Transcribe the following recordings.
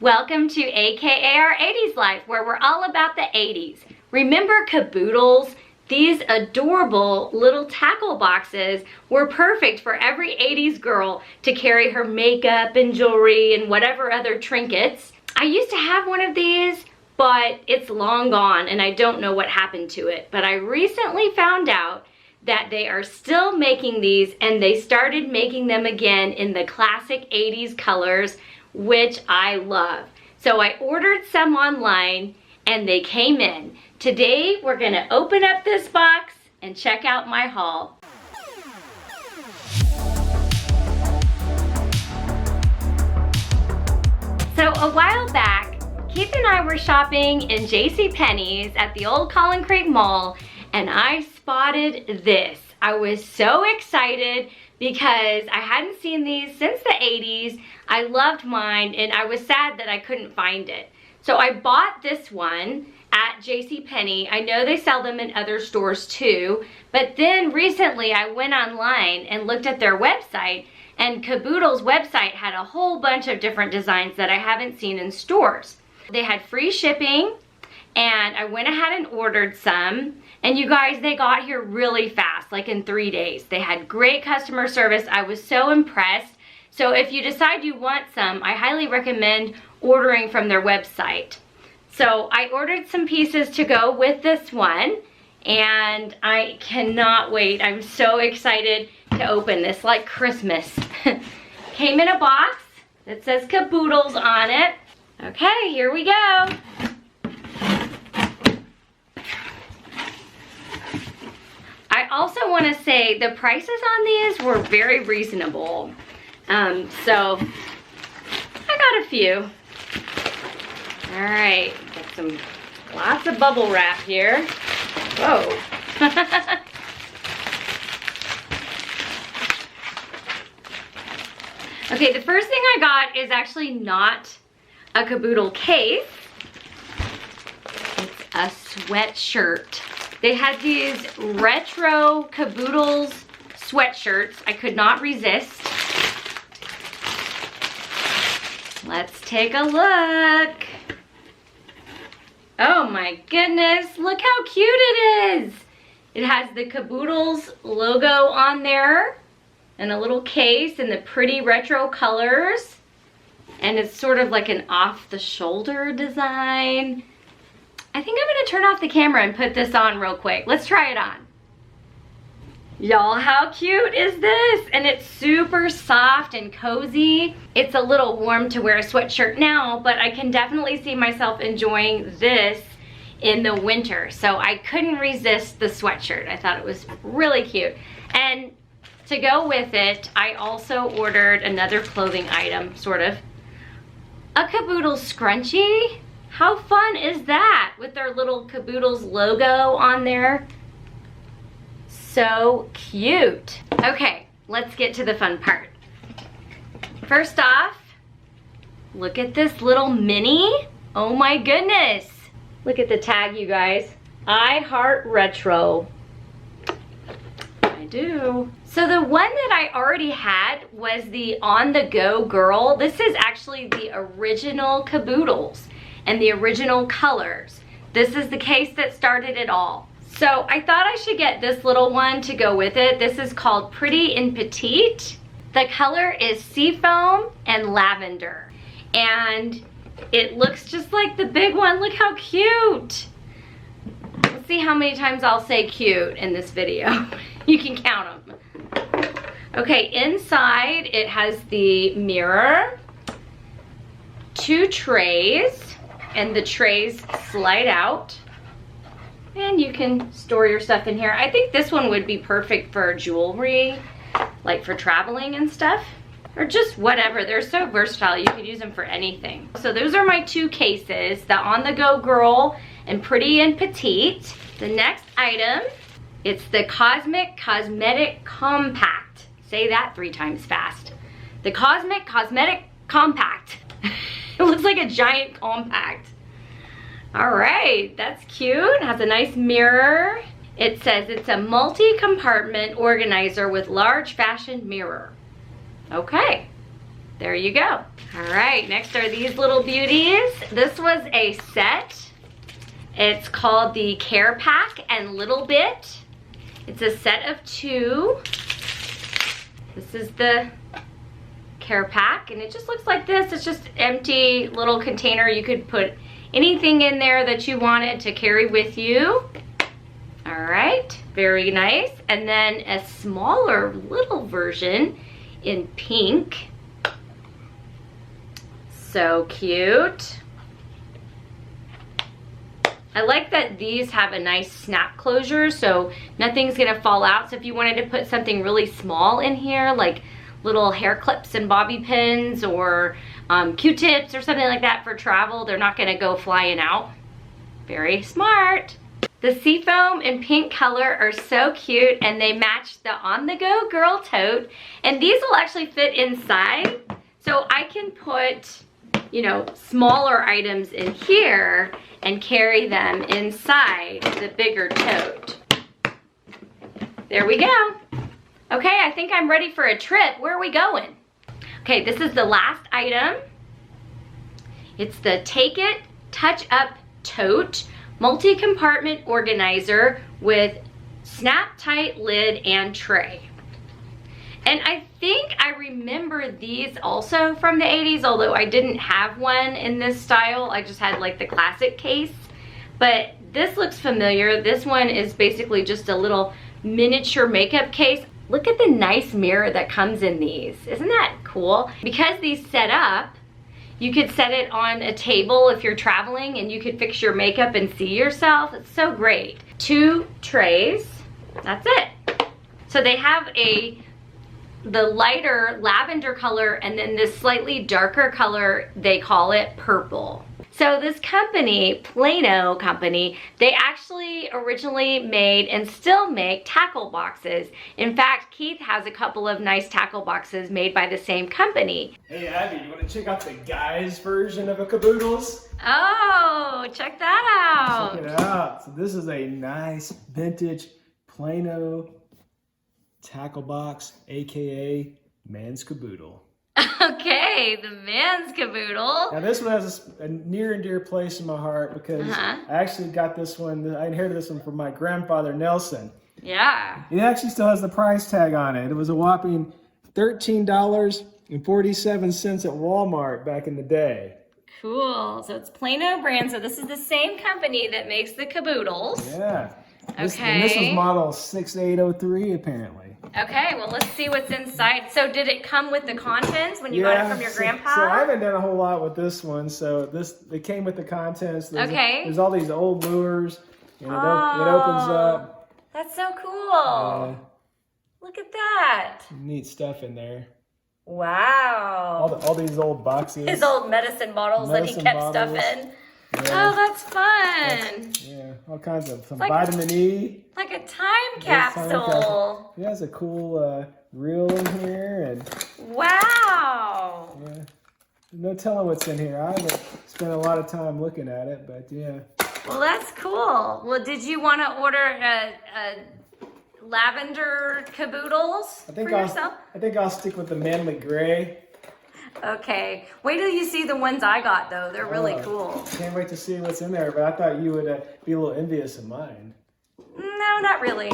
Welcome to AKA Our 80s Life, where we're all about the 80s. Remember Caboodles? These adorable little tackle boxes were perfect for every 80s girl to carry her makeup and jewelry and whatever other trinkets. I used to have one of these, but it's long gone and I don't know what happened to it. But I recently found out that they are still making these, and they started making them again in the classic 80s colors, which I love. So I ordered some online and they came in. Today we're gonna open up this box and check out my haul. So a while back, Keith and I were shopping in JCPenney's at the old Collin Creek Mall, and I spotted this. I was so excited because I hadn't seen these since the 80s. I loved mine and I was sad that I couldn't find it. So I bought this one at JCPenney. I know they sell them in other stores too, but then recently I went online and looked at their website, and Caboodles' website had a whole bunch of different designs that I haven't seen in stores. They had free shipping, and I went ahead and ordered some. And you guys, they got here really fast, like in 3 days. They had great customer service. I was so impressed. So if you decide you want some, I highly recommend ordering from their website. So I ordered some pieces to go with this one, and I cannot wait. I'm so excited to open this, like Christmas. Came in a box that says Caboodles on it. Okay, here we go. I also want to say the prices on these were very reasonable. So I got a few. All right, got lots of bubble wrap here. Whoa. Okay, the first thing I got is actually not a caboodle case. It's a sweatshirt. They had these retro Caboodles sweatshirts. I could not resist. Let's take a look. Oh my goodness, look how cute it is. It has the Caboodles logo on there and a little case in the pretty retro colors. And it's sort of like an off-the-shoulder design. I think I'm gonna turn off the camera and put this on real quick. Let's try it on. Y'all, how cute is this? And it's super soft and cozy. It's a little warm to wear a sweatshirt now, but I can definitely see myself enjoying this in the winter. So I couldn't resist the sweatshirt. I thought it was really cute. And to go with it, I also ordered another clothing item, sort of. A Caboodles scrunchie. How fun is that with their little Caboodles logo on there? So cute. Okay, let's get to the fun part. First off, look at this little mini. Oh my goodness. Look at the tag, you guys. I heart retro. I do. So the one that I already had was the On the Go Girl. This is actually the original Caboodles and the original colors. This is the case that started it all. So I thought I should get this little one to go with it. This is called Pretty and Petite. The color is seafoam and lavender. And it looks just like the big one. Look how cute. Let's see how many times I'll say cute in this video. You can count them. Okay, inside it has the mirror, 2 trays, and the trays slide out. And you can store your stuff in here. I think this one would be perfect for jewelry, like for traveling and stuff, or just whatever. They're so versatile, you could use them for anything. So those are my 2 cases, the On the Go Girl and Pretty and Petite. The next item, it's the Cosmetic Compact. Say that 3 times fast. The Cosmetic Compact. It looks like a giant compact. All right, that's cute. It has a nice mirror. It says it's a multi-compartment organizer with large fashion mirror. Okay. There you go. All right, next are these little beauties. This was a set. It's called the Care Pack and Little Bit. It's a set of 2. This is the Care Pack, and it just looks like this. It's just empty little container. You could put anything in there that you wanted to carry with you. All right, very nice. And then a smaller little version in pink. So cute. I like that these have a nice snap closure, so nothing's gonna fall out. So if you wanted to put something really small in here, like little hair clips and bobby pins or Q-tips or something like that for travel, they're not gonna go flying out. Very smart. The seafoam in pink color are so cute, and they match the on-the-go girl tote. And these will actually fit inside, so I can put, you know, smaller items in here and carry them inside the bigger tote. There we go. Okay, I think I'm ready for a trip. Where are we going? Okay, this is the last item. It's the Take It Touch Up Tote multi-compartment organizer with snap tight lid and tray. And I think I remember these also from the 80s, although I didn't have one in this style. I just had like the classic case, but this looks familiar. This one is basically just a little miniature makeup case. Look at the nice mirror that comes in these. Isn't that cool? Because these set up, you could set it on a table if you're traveling, and you could fix your makeup and see yourself. It's so great. 2 trays, that's it. So they have the lighter lavender color, and then this slightly darker color, they call it purple. So this company, Plano Company, they actually originally made and still make tackle boxes. In fact, Keith has a couple of nice tackle boxes made by the same company. Hey Abby, you want to check out the guys version of a Caboodles? Oh, check that out. Check it out. So this is a nice vintage Plano tackle box, aka man's caboodle. Okay, the man's caboodle. Now this one has a near and dear place in my heart because I actually got this one, I inherited this one from my grandfather Nelson. Yeah. It actually still has the price tag on it. It was a whopping $13.47 at Walmart back in the day. Cool, so it's Plano brand, so this is the same company that makes the caboodles. Yeah. Okay. And this was model 6803 apparently. Okay, well let's see what's inside. So did it come with the contents when you got it from your grandpa? So I haven't done a whole lot with this one. So it came with the contents. There's all these old lures, and it opens up. That's so cool. Look at that. Neat stuff in there. Wow. All these old boxes. His old medicine bottles that he kept stuff in. Yeah. Oh, that's fun. Yeah, all kinds of some vitamin E. Like a time capsule. It has a cool reel in here. And wow. Yeah, no telling what's in here. I haven't spent a lot of time looking at it, but yeah. Well, that's cool. Well, did you want to order a lavender caboodles for yourself? I think I'll stick with the manly gray. Okay. Wait till you see the ones I got, though. They're really cool. Can't wait to see what's in there, but I thought you would be a little envious of mine. No, not really.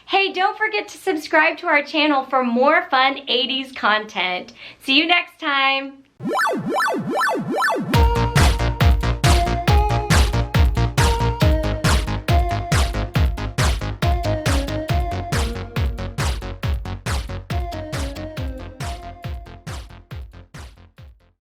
Hey, don't forget to subscribe to our channel for more fun 80s content. See you next time.